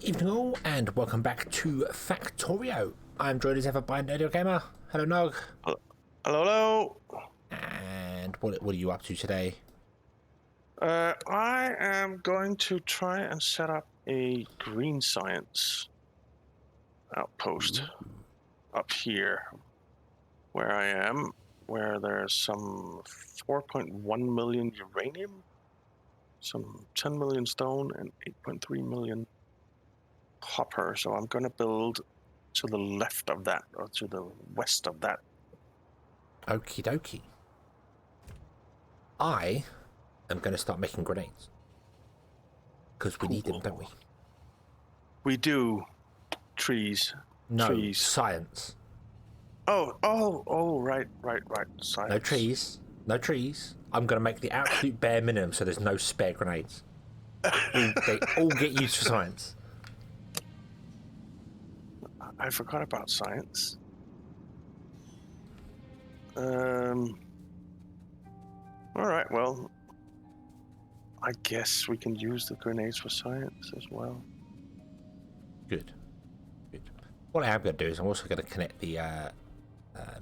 Evening all, and welcome back to Factorio. I'm joined as ever by NOG Gamer. Hello, Nog. Hello, hello. And what are you up to today? I am going to try and set up a green science outpost up here where I am, where there's some 4.1 million uranium, some 10 million stone, and 8.3 million copper. So I'm going to build to the left of that, or to the west of that. Okie dokie. I am going to start making grenades. Because we need them, don't we? We do. Trees. No, trees. Science. Oh, right. Science. No trees. I'm going to make the absolute bare minimum so there's no spare grenades. They all get used for science. I forgot about science. All right, well, I guess we can use the grenades for science as well. Good. What I am going to do is I'm also going to connect the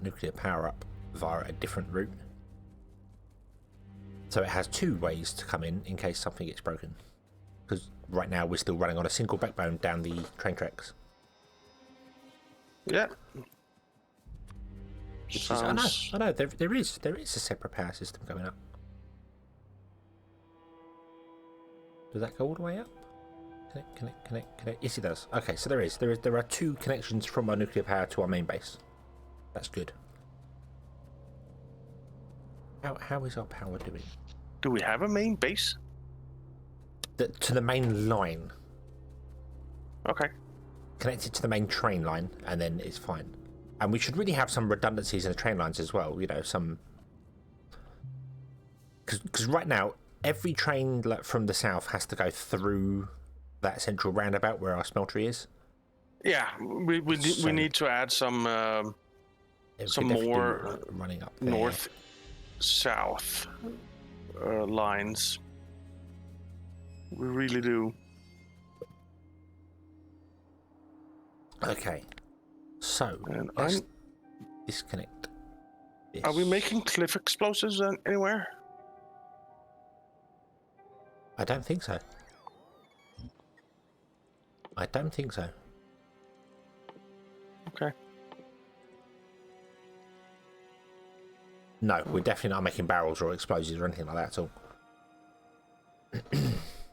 nuclear power up via a different route. So it has two ways to come in case something gets broken. Because right now we're still running on a single backbone down the train tracks. Yeah. I know. There is a separate power system going up. Does that go all the way up? Connect. Yes, it does. Okay, so there are two connections from our nuclear power to our main base. That's good. How is our power doing? Do we have a main base? To the main line. Okay. Connected to the main train line, and then it's fine. And we should really have some redundancies in the train lines as well. You know, some because right now every train from the south has to go through that central roundabout where our smeltery is. Yeah, we need to add some more running up there. North south lines. We really do. Okay, so let's disconnect this. Are we making cliff explosives anywhere? I don't think so. Okay. No, we're definitely not making barrels or explosives or anything like that at all.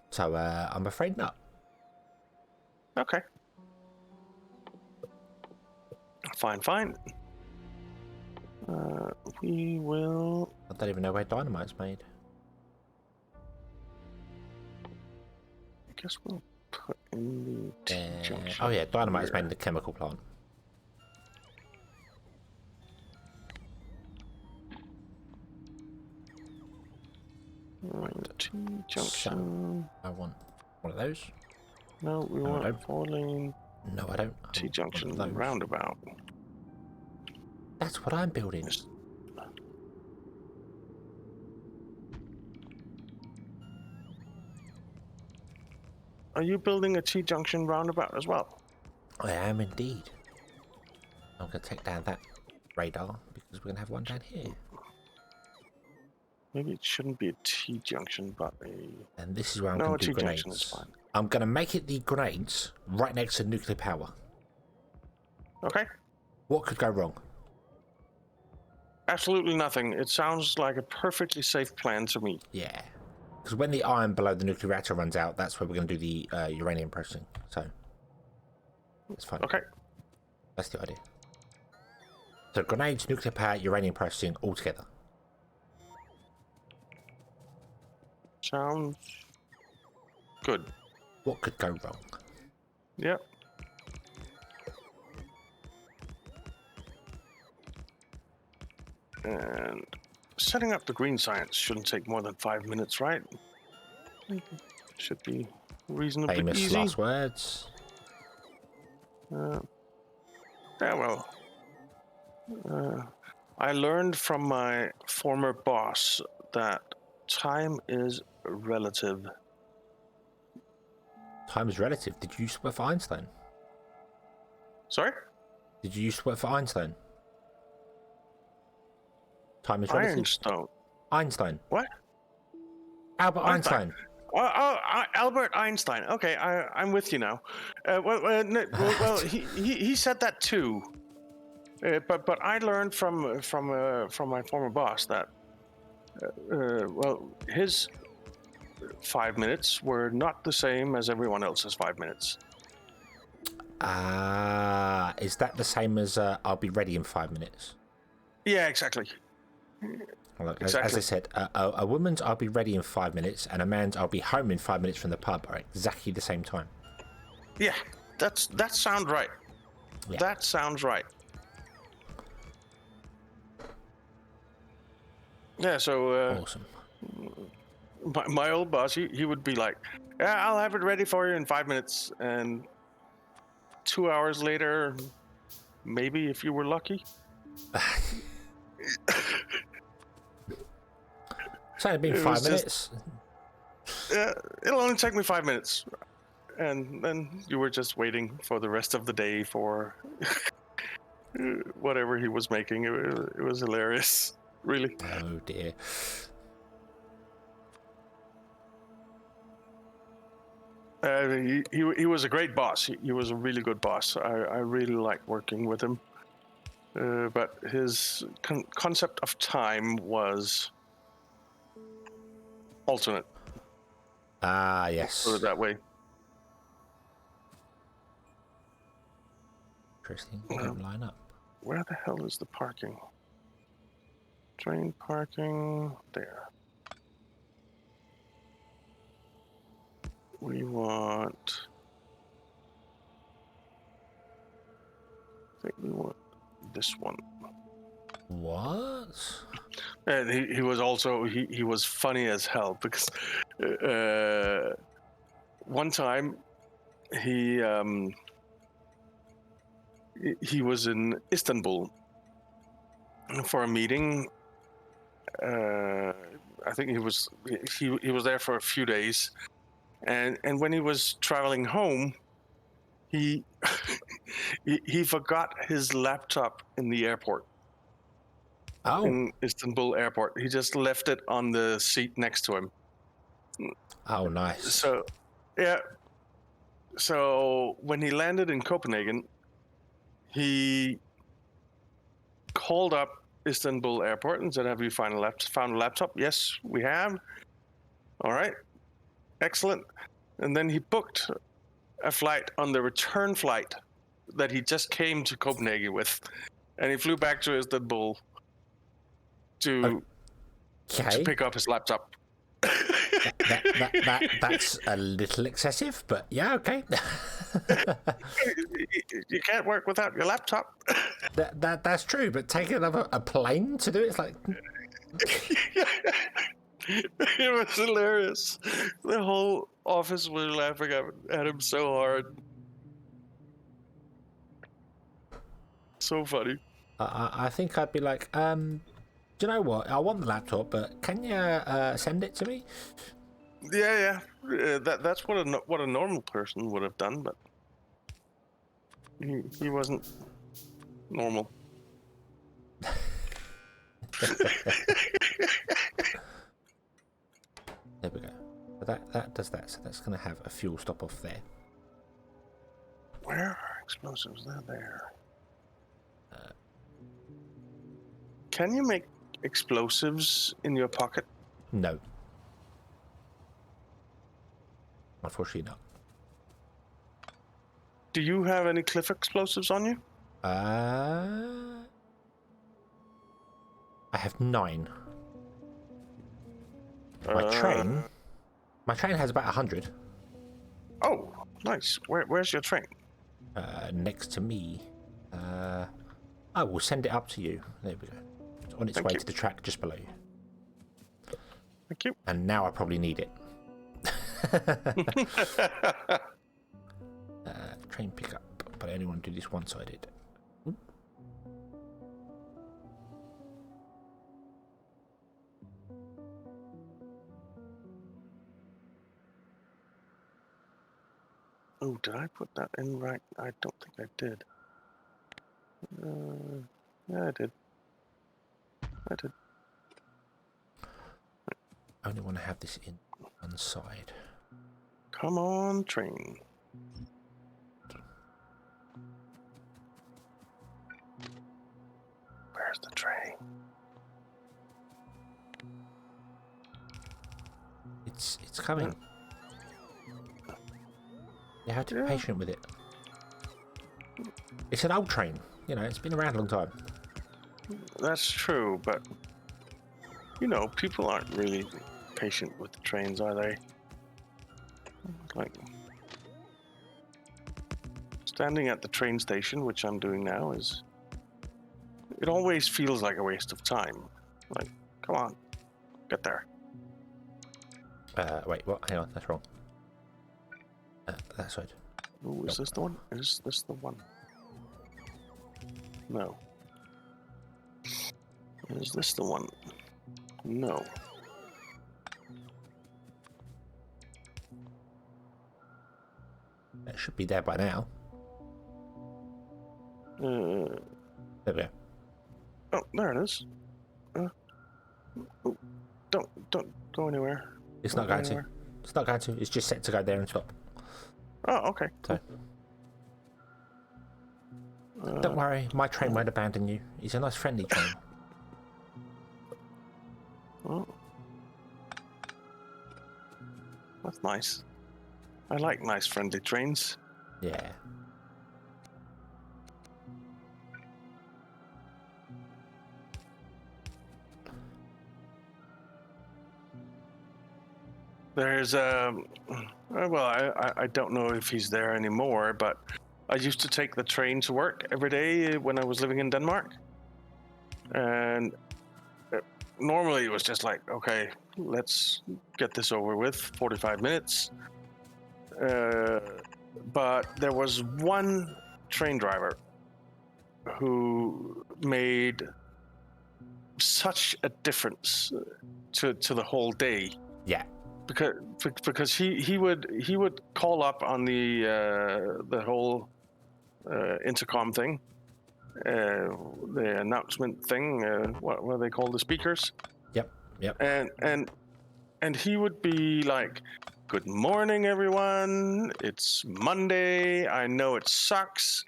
So I'm afraid not. Okay. Fine. We will... I don't even know where dynamite's made. I guess we'll put in the T-junction. Oh yeah, dynamite is made in the chemical plant. T-junction. So, I want one of those. No, we want a 4-lane. No, I don't. T-junction roundabout. That's what I'm building. Are you building a T-junction roundabout as well? I am indeed. I'm going to take down that radar because we're going to have one down here. Maybe it shouldn't be a T-junction, but a... And this is where I'm going to do grenades. Is fine. I'm going to make it the grenades right next to nuclear power. Okay. What could go wrong? Absolutely nothing. It sounds like a perfectly safe plan to me. Yeah. Because when the iron below the nuclear reactor runs out, that's where we're going to do the uranium processing. So, it's fine. Okay. That's the idea. So, grenades, nuclear power, uranium processing, all together. Sounds good. What could go wrong? Yep. And setting up the green science shouldn't take more than 5 minutes, right? Should be reasonably Famous easy. last words. Yeah, well, I learned from my former boss that time is relative. Time is relative. Did you used to work for Einstein? Sorry? Did you used to work for Einstein? Time is relative. Ironstone. Einstein. What? Albert Einstein. Albert Einstein. Okay, I'm with you now. He said that too. But I learned from my former boss that his 5 minutes were not the same as everyone else's 5 minutes. Is that the same as I'll be ready in 5 minutes? Yeah, exactly. Look, Exactly. as I said, a woman's I'll be ready in 5 minutes and a man's I'll be home in 5 minutes from the pub are exactly the same time. Yeah, that sounds right. Yeah. That sounds right. Yeah, so Awesome. my old boss, he would be like, yeah, I'll have it ready for you in 5 minutes. And 2 hours later, maybe if you were lucky. It's only been It 5 was minutes. Yeah, it'll only take me 5 minutes. And then you were just waiting for the rest of the day for whatever he was making. It was hilarious, really. Oh dear. He was a great boss. He was a really good boss. I really liked working with him. But his concept of time was alternate. Yes. Put it that way. Interesting. Don't line up. Where the hell is the parking? Train parking there. We want. I think we want this one. What? And he was also he was funny as hell because one time he was in Istanbul for a meeting. I think he was there for a few days, and when he was traveling home, he he forgot his laptop in the airport. Oh. In Istanbul airport, he just left it on the seat next to him. Oh, nice. So, yeah. So when he landed in Copenhagen, he called up Istanbul airport and said, "Have you found a laptop?" "Yes, we have." "All right, excellent." And then he booked a flight on the return flight that he just came to Copenhagen with, and he flew back to Istanbul to pick up his laptop. That's a little excessive, but yeah, okay. You can't work without your laptop. That's true, but taking a plane to do it's like. It was hilarious. The whole office was laughing at him so hard. So funny. I think I'd be like, do you know what? I want the laptop, but can you send it to me? Yeah. That's what a normal person would have done, but he wasn't normal. There we go. So that does that. So that's going to have a fuel stop off there. Where are explosives? They're there. Can you make explosives in your pocket? No. Unfortunately not. Do you have any cliff explosives on you? I have 9. My train has about 100. Oh, nice. Where's your train? Next to me. I will send it up to you. There we go. It's on its way to the track just below you. Thank you. And now I probably need it. Train pickup, but I only want to do this one-sided. Oh, did I put that in right? I don't think I did. Yeah, I did. I only want to have this in one side. Come on, train. Where's the train? It's coming. You have to be patient with it. It's an old train. You know, it's been around a long time. That's true, but you know, people aren't really patient with the trains, are they? Like standing at the train station, which I'm doing now, it always feels like a waste of time. Like, come on, get there. Wait, what? Hang on, that's wrong. That side. Ooh, is this the one? Is this the one? No. Is this the one? No. It should be there by now. There we go. Oh, there it is. Don't go anywhere. It's not going to. It's not going to. It's just set to go there and stop. Oh, okay. So. Don't worry, my train won't abandon you. It's a nice friendly train. Oh. That's nice. I like nice friendly trains. Yeah. There's well, I don't know if he's there anymore, but I used to take the train to work every day when I was living in Denmark, and normally it was just like, okay, let's get this over with, 45 minutes. But there was one train driver who made such a difference to the whole day. Yeah. Because he would call up on the whole intercom thing, the announcement thing, what they call the speakers. Yep. And he would be like, "Good morning, everyone. It's Monday. I know it sucks,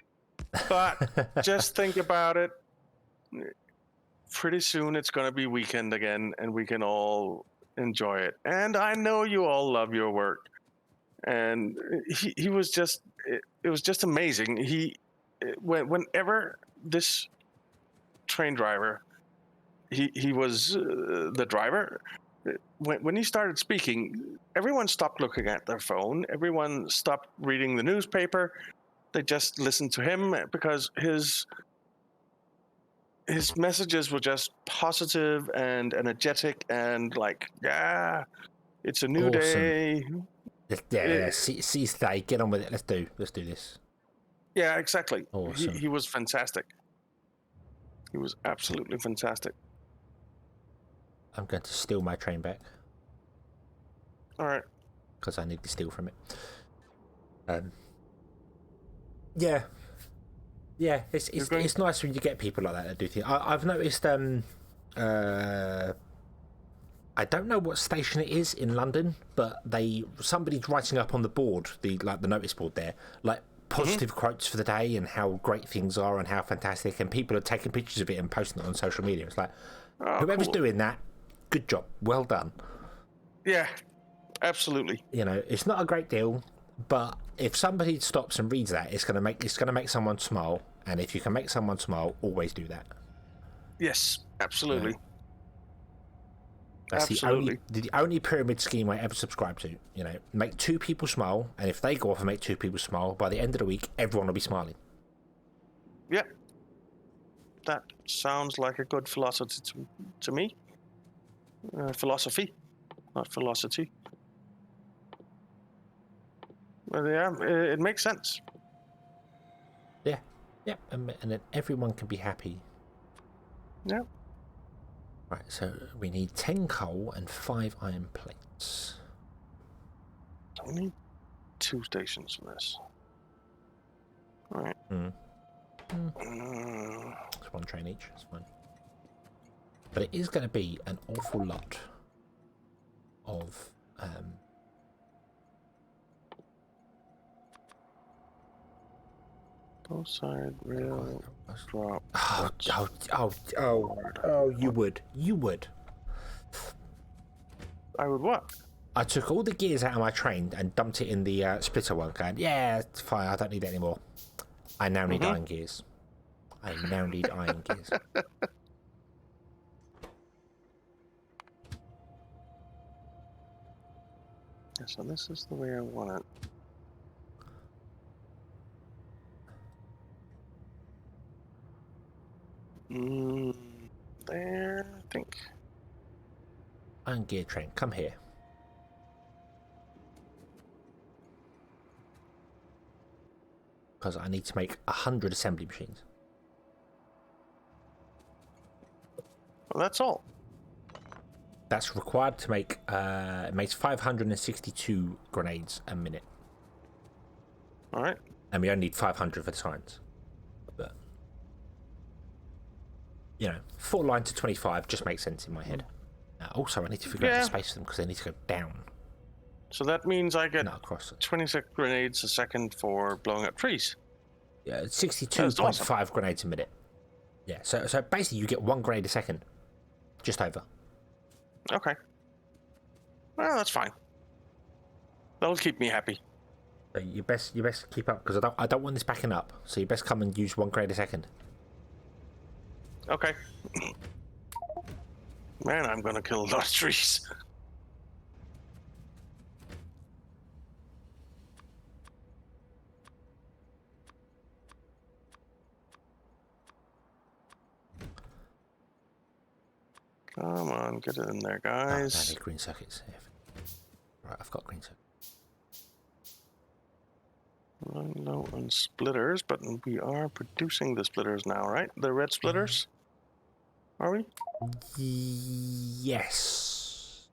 but just think about it. Pretty soon it's going to be weekend again, and we can all enjoy it. And I know you all love your work." And he was just, it was just amazing. Whenever this train driver, he was the driver. When he started speaking, everyone stopped looking at their phone. Everyone stopped reading the newspaper. They just listened to him because his messages were just positive and energetic and like, yeah, it's a new day. Yeah, seize the day. Get on with it. Let's do this. Yeah, exactly. Awesome. He was fantastic. He was absolutely fantastic. I'm going to steal my train back. All right. Because I need to steal from it. Yeah. It's nice when you get people like that do things. I've noticed. I don't know what station it is in London, but somebody's writing up on the board, the notice board there, like positive quotes for the day and how great things are and how fantastic, and people are taking pictures of it and posting it on social media. It's like, whoever's doing that, good job, well done. Yeah, absolutely. You know, it's not a great deal, but if somebody stops and reads that, it's gonna make someone smile, and if you can make someone smile, always do that. Yes, absolutely. Yeah. That's the only pyramid scheme I ever subscribe to. You know, make two people smile, and if they go off and make two people smile, by the end of the week, everyone will be smiling. Yeah, that sounds like a good philosophy to me. Philosophy, not philosophy. But yeah, it makes sense. Yeah, and then everyone can be happy. Yeah. Right, so we need 10 coal and 5 iron plates. Don't need 2 stations for this. All right. It's one train each. It's fine. But it is going to be an awful lot of both side rail drop. You would. I would what? I took all the gears out of my train and dumped it in the splitter one, going, yeah, it's fine, I don't need it anymore. I now need iron gears. I now need iron gears. Yeah, so this is the way I want it. There, I think. Iron gear train, come here. Because I need to make 100 assembly machines. Well, that's all. That's required to make, it makes 562 grenades a minute. All right. And we only need 500 for the science. But, you know, 4 lines to 25 just makes sense in my head. Also, I need to figure out the space for them because they need to go down. So that means I get not across it. 26 grenades a second for blowing up trees. Yeah, 62.5 awesome. Grenades a minute. Yeah, so basically you get 1 grenade a second. Just over. Okay. Well, that's fine. That'll keep me happy. So you best keep up because I don't want this backing up. So you best come and use 1 grenade a second. Okay. Man, I'm gonna kill a lot of trees. Come on, get it in there, guys. Oh, I need green circuits. Right, I've got green circuits. Running low on splitters, but we are producing the splitters now, right? The red splitters? Are we? Yes.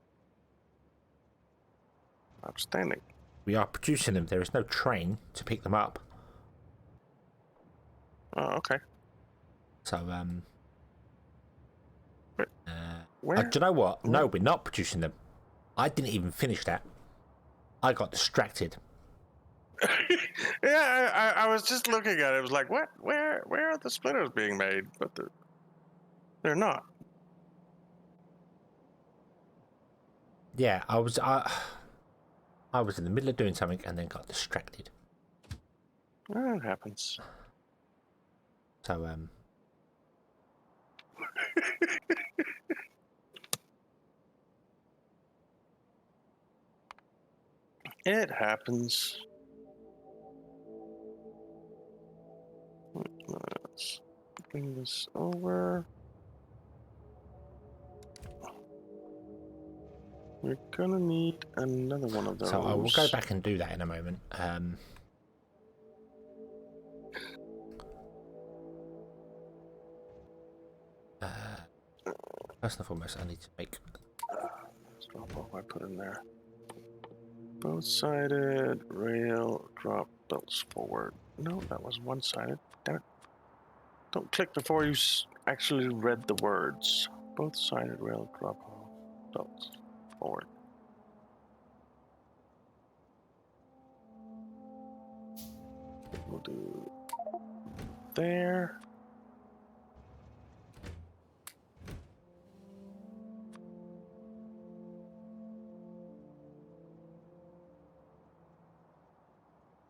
Outstanding. We are producing them. There is no train to pick them up. Oh, okay. So, where? do you know what? No, we're not producing them. I didn't even finish that. I got distracted. Yeah, I was just looking at it. I was like, what? Where are the splitters being made? But they're not. Yeah, I was in the middle of doing something and then got distracted. That happens. So, It happens. Let's bring this over. We're gonna need another one of those. So I will go back and do that in a moment. First and foremost, I need to make. Let's drop off. I put in there. Both-sided rail drop belts forward. No, that was one-sided. Damn it! Don't click before you actually read the words. Both-sided rail drop belts forward. We'll do there.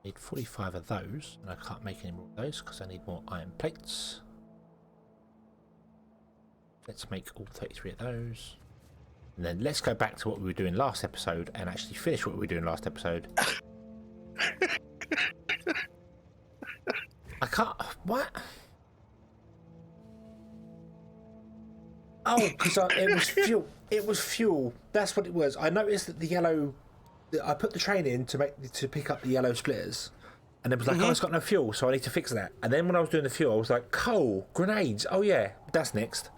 Need 45 of those, and I can't make any more of those because I need more iron plates. Let's make all 33 of those. And then let's go back to what we were doing last episode and actually finish what we were doing last episode. I can't... What? Oh, because it was fuel. It was fuel. That's what it was. I noticed that the yellow... I put the train in to pick up the yellow splitters, and it was like, oh, it's got no fuel, so I need to fix that. And then when I was doing the fuel, I was like, coal, grenades. Oh yeah, that's next.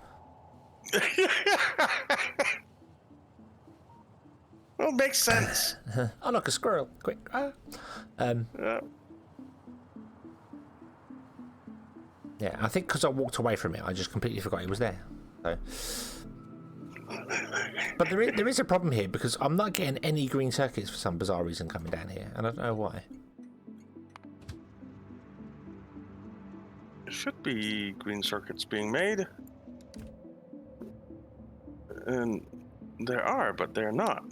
Well, makes sense. Oh, look, a squirrel. Quick. Yeah. Yeah, I think because I walked away from it, I just completely forgot it was there. So. But there is a problem here because I'm not getting any green circuits for some bizarre reason coming down here, and I don't know why. There should be green circuits being made. And there are, but they're not.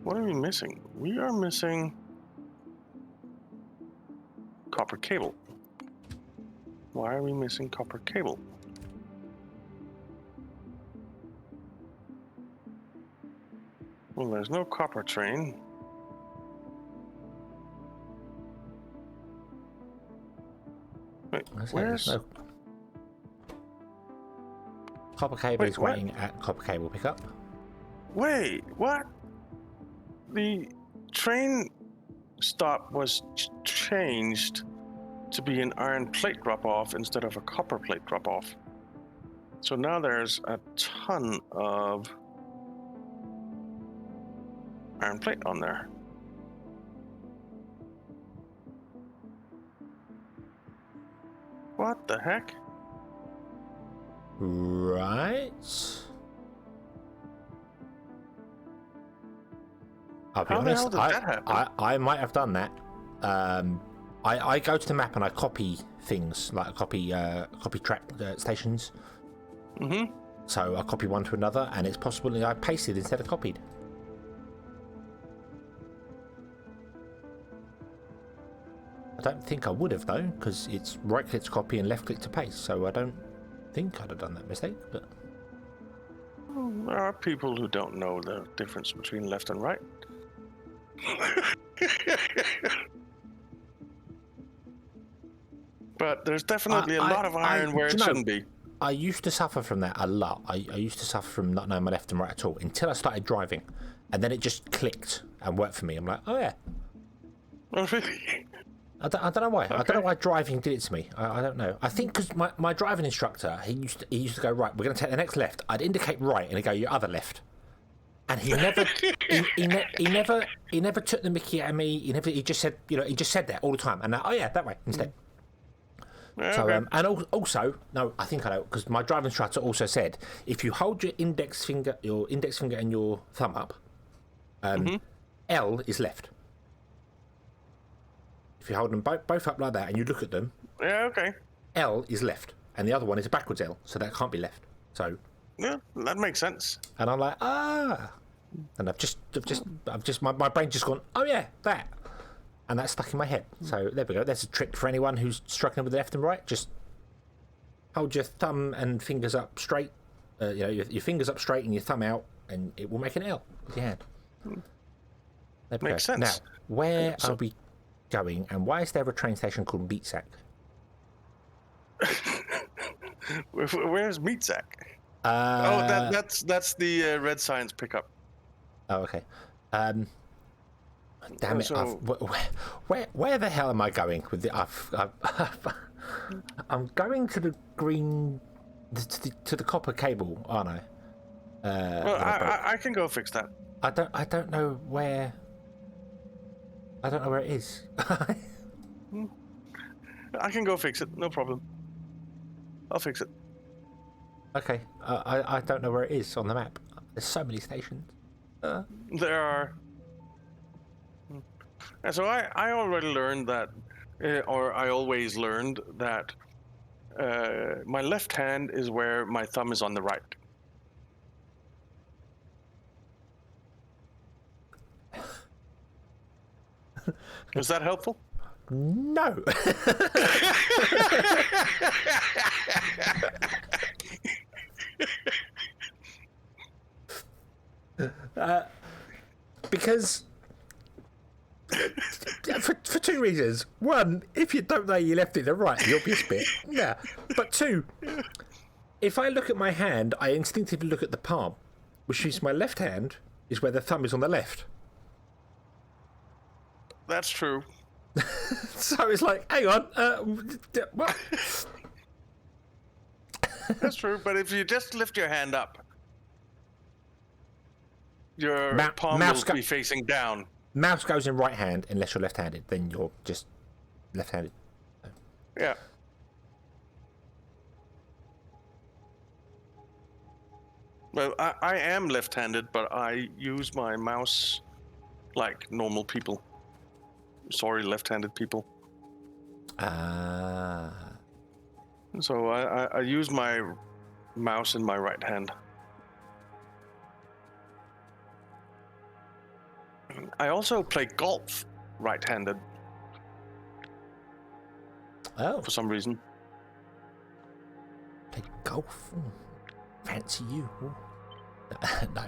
What are we missing? We are missing copper cable. Why are we missing copper cable? Well, there's no copper train. Wait, where's... No... Copper cable is waiting at copper cable pickup. Wait, what? The train stop was changed to be an iron plate drop-off instead of a copper plate drop-off. So now there's a ton of iron plate on there. What the heck? Right. I'll be honest, How the hell did that happen? I might have done that. I go to the map and I copy things, like copy track stations. Mm-hmm. So I copy one to another, and it's possible that I pasted instead of copied. I don't think I would have though, because it's right click to copy and left click to paste. So I don't think I'd have done that mistake. But There are people who don't know the difference between left and right. But there's definitely a lot of iron where it shouldn't be. I used to suffer from that a lot. I used to suffer from not knowing my left and right at all until I started driving, and then it just clicked and worked for me. I'm like, oh yeah. Oh, really? I don't know why. Okay. I don't know why driving did it to me. I don't know. I think because my driving instructor, he used to go, right, we're going to take the next left. I'd indicate right, and he'd go, your other left. And he never he never took the mickey out of me. He just said, he just said that all the time. And oh yeah, that way instead. Yeah, So okay. and also, no, I think I know, because my driving instructor also said if you hold your index finger and your thumb up, L is left. If you hold them both up like that and you look at them, Yeah, okay. L is left, and the other one is a backwards L, so that can't be left. So, Yeah, that makes sense. and I'm like, and I've just my brain just gone, oh yeah, that, and that's stuck in my head. So there we go. There's a trick for anyone who's struggling with the left and right. Just hold your thumb and fingers up straight. Your fingers up straight and your thumb out, and it will make an L with your hand. There we Makes go. sense. Now, where are we going, and why is there a train station called Meat Sack? Where's Meat Sack? That's the Red Science pickup. Oh, okay. Damn it! So- Where the hell am I going with the? I'm going to the green, to the copper cable, aren't I? Well, I can go fix that. I don't know where. I don't know where it is. I can go fix it. No problem. I'll fix it. Okay. I don't know where it is on the map. There's so many stations. There are. And so I already learned that, or I always learned that my left hand is where my thumb is on the right. Is that helpful? No. Because for two reasons. One, if you don't know your left and the right, the obvious bit. Yeah. But two, if I look at my hand, I instinctively look at the palm, which means my left hand is where the thumb is on the left. That's true. So it's like, hang on, what? That's true. But if you just lift your hand up, your palm will be facing down. Mouse goes in right hand unless you're left-handed. Then you're just left-handed. Yeah. Well, I am left-handed, but I use my mouse like normal people. Sorry, left-handed people. So I use my mouse in my right hand. I also play golf right-handed. Oh. For some reason. Play golf? Ooh. Fancy you. Ooh. No.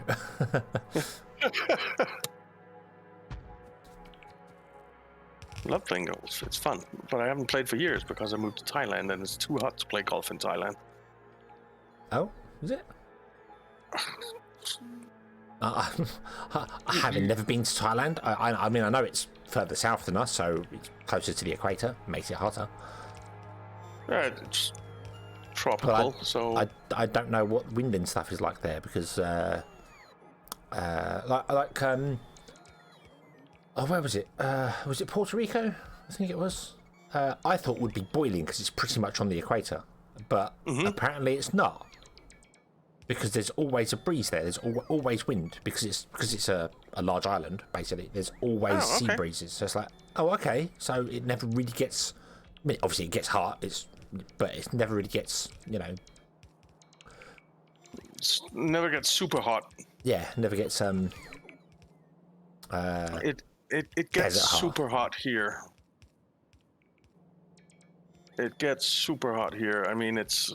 Love playing golf. It's fun. But I haven't played for years because I moved to Thailand and it's too hot to play golf in Thailand. Oh, is it? Having never been to Thailand, I mean, I know it's further south than us, so it's closer to the equator, makes it hotter. Yeah, it's tropical, so... I don't know what wind and stuff is like there, because, oh, where was it? Was it Puerto Rico? I think it was. I thought it would be boiling, because it's pretty much on the equator, but apparently it's not. Because there's always a breeze there. There's always wind because it's a large island basically. There's always sea breezes. So it's like, oh, okay. So it never really gets. I mean, obviously it gets hot. But it never really gets. You know. It never gets super hot. Yeah, never gets. It gets super hot here. It gets super hot here. I mean, it's.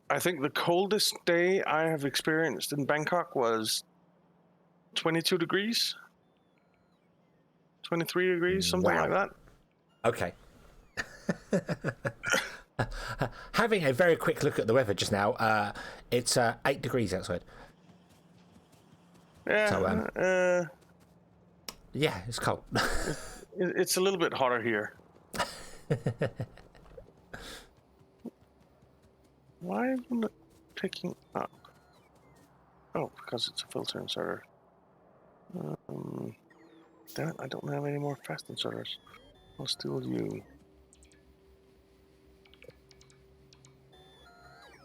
I think the coldest day I have experienced in Bangkok was 22 degrees, 23 degrees, something like that. Okay. Having a very quick look at the weather just now, it's 8 degrees outside. Yeah. So, yeah, it's cold. It's a little bit hotter here. Why isn't it picking up? Oh, because it's a filter inserter. Damn it, I don't have any more fast inserters. I'll steal you.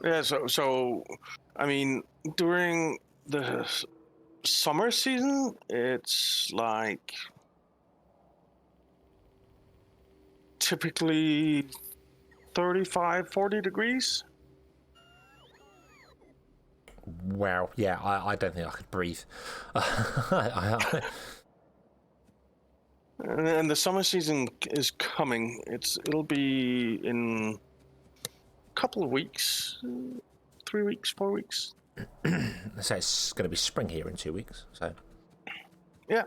Yeah, so I mean, during the summer season, it's like typically 35, 40 degrees. Wow. Yeah, I don't think I could breathe. And the summer season is coming. It'll be in a couple of weeks, 3 weeks, 4 weeks. So it's going to be spring here in 2 weeks. So yeah.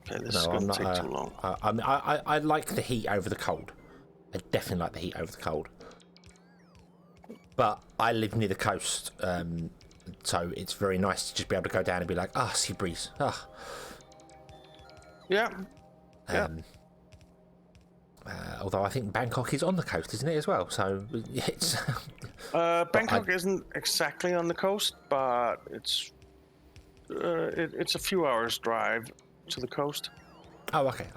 Okay, this is going to take too long. I like the heat over the cold. I definitely like the heat over the cold. But I live near the coast, so it's very nice to just be able to go down and be like, sea breeze. Yeah. Although I think Bangkok is on the coast, isn't it, as well? So it's... Bangkok isn't exactly on the coast, but it's a few hours drive to the coast. Oh, okay.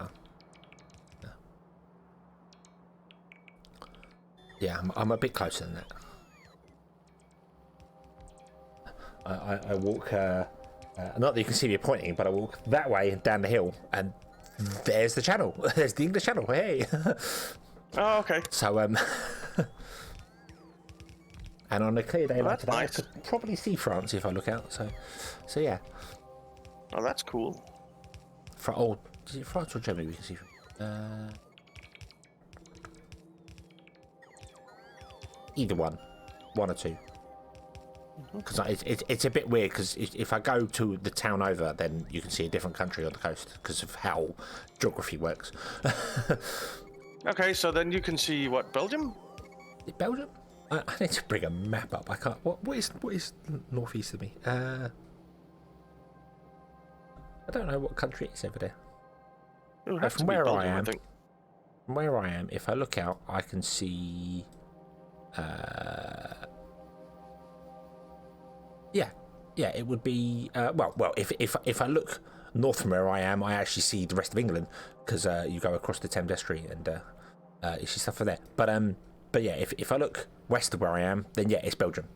Yeah, I'm a bit closer than that. I walk, not that you can see me pointing, but I walk that way down the hill, and there's the channel. There's the English Channel. Hey. Oh, okay. So, and on a clear day like today, nice. I could probably see France if I look out. So yeah. Oh, that's cool. Is it France or Germany we can see from? Either one or two. Because it's a bit weird, because if I go to the town over, then you can see a different country on the coast because of how geography works. Okay, so then you can see what, Belgium? Is it Belgium? I need to bring a map up. I can't. What is northeast of me? I don't know what country it is over there. It would have From to be where Belgium, I am, I think. from where I am, if I look out, I can see. Yeah, it would be. Well, if I look north from where I am, I actually see the rest of England because you go across the Thames Estuary and you see stuff for there. But yeah, if I look west of where I am, then yeah, it's Belgium.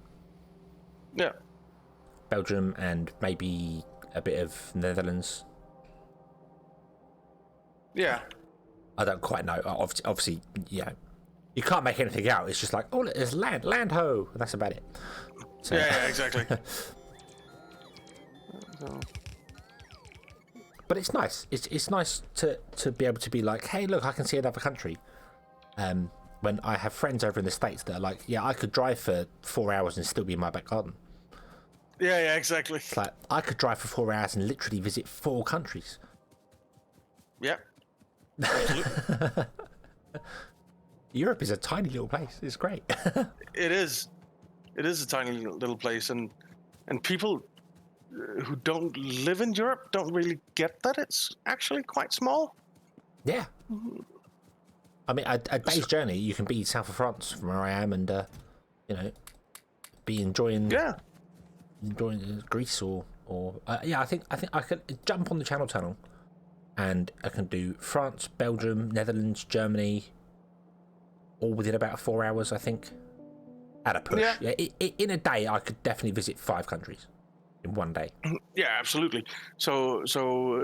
Yeah. Belgium and maybe a bit of Netherlands. Yeah. I don't quite know. Obviously, yeah, you can't make anything out. It's just like, oh, there's land ho. That's about it. So, Yeah, exactly. So. But it's nice. It's nice to be able to be like, hey, look, I can see another country. When I have friends over in the States that are like, yeah, I could drive for 4 hours and still be in my back garden. Yeah, exactly. It's like I could drive for 4 hours and literally visit 4 countries. Yeah. Absolutely. Europe is a tiny little place. It's great. It is. It is a tiny little place, and people who don't live in Europe don't really get that it's actually quite small. Yeah. I mean, a day's journey, you can be south of France from where I am, and be enjoying Greece or yeah. I think I could jump on the Channel Tunnel, and I can do France, Belgium, Netherlands, Germany, all within about 4 hours. I think at a push. Yeah. In a day, I could definitely visit 5 countries in one day. Yeah, absolutely. So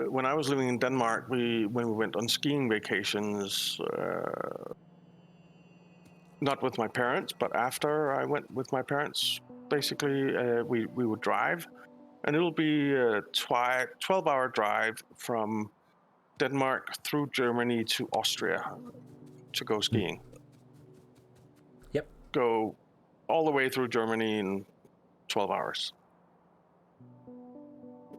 when I was living in Denmark, when we went on skiing vacations, not with my parents, but after I went with my parents, basically we would drive, and it'll be a 12-hour drive from Denmark through Germany to Austria to go skiing. Yep. Go all the way through Germany in 12 hours.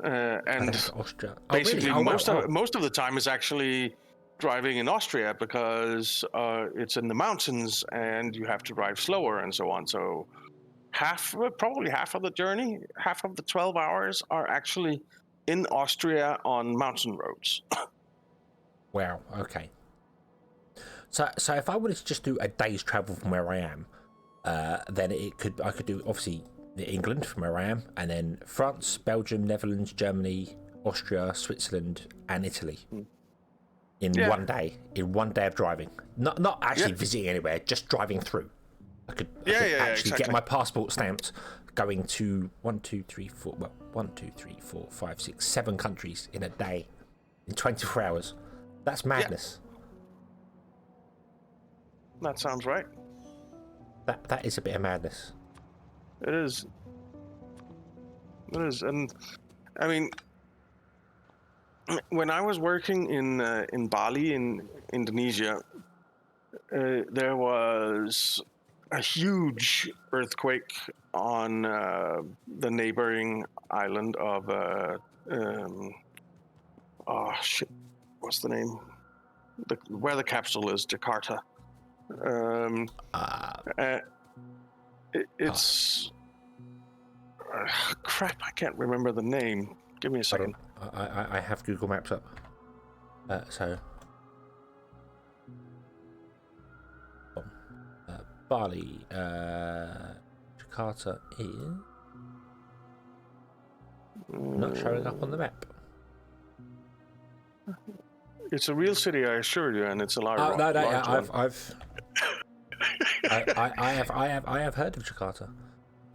And Austria. basically, really? most of the time is actually driving in Austria because it's in the mountains and you have to drive slower and so on. So probably half of the journey, half of the 12 hours are actually in Austria on mountain roads. Wow. Okay. So if I wanted to just do a day's travel from where I am, then I could do obviously England from where I am, and then France, Belgium, Netherlands, Germany, Austria, Switzerland, and Italy in 1 day. In 1 day of driving, not actually visiting anywhere, just driving through. I could actually get my passport stamped, going to 1, 2, 3, 4, 5, 6, 7 countries in a day, in 24 hours. That's madness. Yeah. That sounds right. That is a bit of madness. It is. It is, and I mean, when I was working in Bali in Indonesia, there was a huge earthquake on the neighboring island of what's the name? Where the capital is, Jakarta. It's crap. I can't remember the name. Give me a second. I have Google Maps up. Bali, Jakarta is not showing up on the map. It's a real city, I assure you, and it's a large. I have heard of Jakarta.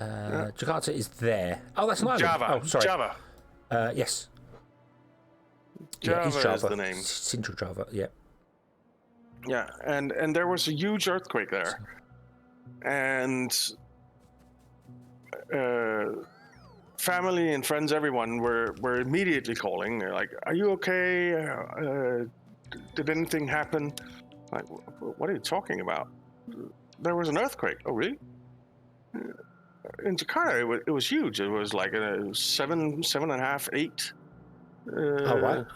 Jakarta is there. Oh, that's an island. Java. Oh, sorry. Java. Yes. Java, Java is the name. Central Java. Yeah. Yeah, and there was a huge earthquake there, and family and friends, everyone were immediately calling. They're like, "Are you okay? Did anything happen?" Like, what are you talking about? There was an earthquake. Oh, really? In Jakarta, it was huge. It was like a 7.5, 8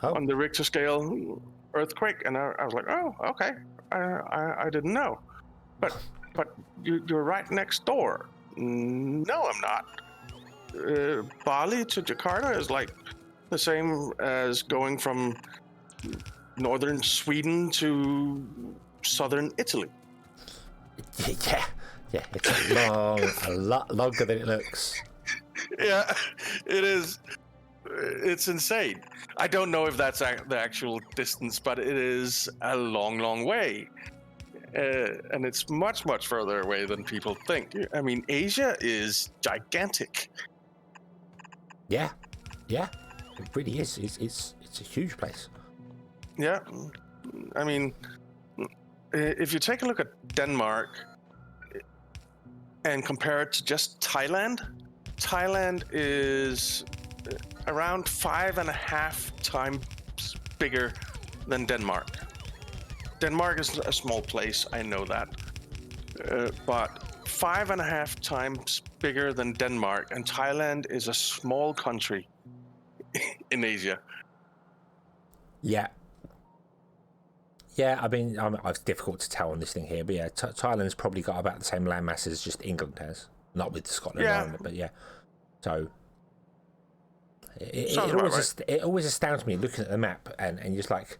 on the Richter scale earthquake, and I was like, oh, okay. I didn't know, but you're right next door. No, I'm not. Bali to Jakarta is like The same as going from northern Sweden to southern Italy. Yeah, it's a lot longer than it looks. Yeah, it is. It's insane. I don't know if that's the actual distance, but it is a long, long way. And it's much, much further away than people think. I mean, Asia is gigantic. Yeah, it really is. It's a huge place. Yeah, I mean, if you take a look at Denmark and compare it to just Thailand, Thailand is around 5.5 times bigger than Denmark. Denmark is a small place, I know that, but 5.5 times bigger than Denmark, and Thailand is a small country in Asia. Yeah. I mean, it's difficult to tell on this thing here, but yeah, Thailand's probably got about the same landmass as just England has, not with Scotland and Ireland, but yeah. So it always astounds me looking at the map and you're just like,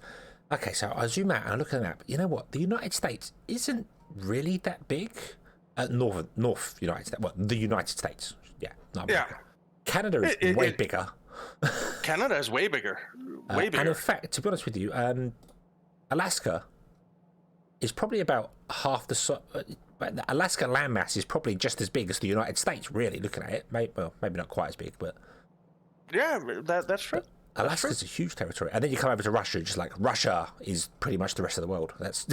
okay, so I zoom out and I look at the map. You know what? The United States isn't really that big. North United States. Well, the United States. Yeah, not America. Yeah. Canada is way bigger. Canada is way bigger. Way bigger. And in fact, to be honest with you, Alaska is probably about half the Alaska landmass is probably just as big as the United States, really, looking at it. Maybe not quite as big, but... Yeah, that's true. Alaska's a huge territory. And then you come over to Russia, just like Russia is pretty much the rest of the world. That's...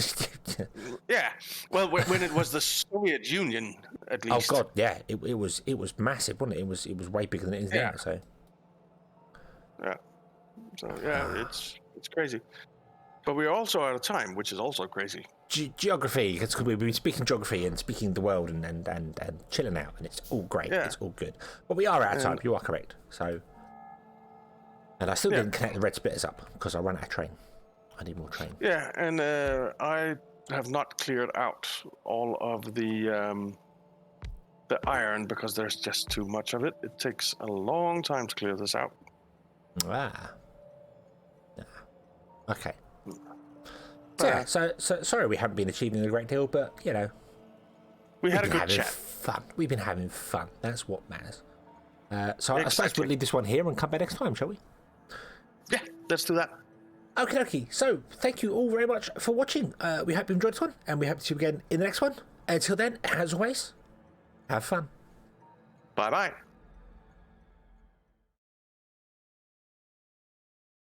Yeah. Well, when it was the Soviet Union, at least. Oh, God, yeah. It was massive, wasn't it? It was way bigger than it is now, so... Yeah. So, yeah, it's crazy. But we're also out of time, which is also crazy. Geography. We've been speaking geography and speaking the world and chilling out, and it's all great. Yeah. It's all good. But we are out of time. You are correct. So, and I still didn't connect the red splitters up because I ran out of train. I need more train. Yeah, and I have not cleared out all of the iron because there's just too much of it. It takes a long time to clear this out. Okay. So, yeah, so sorry we haven't been achieving a great deal, but, you know... We had a good chat. Fun. We've been having fun. That's what matters. So I suppose we'll leave this one here and come back next time, shall we? Yeah, let's do that. Okay. So, thank you all very much for watching. We hope you enjoyed this one, and we hope to see you again in the next one. Until then, as always, have fun. Bye-bye.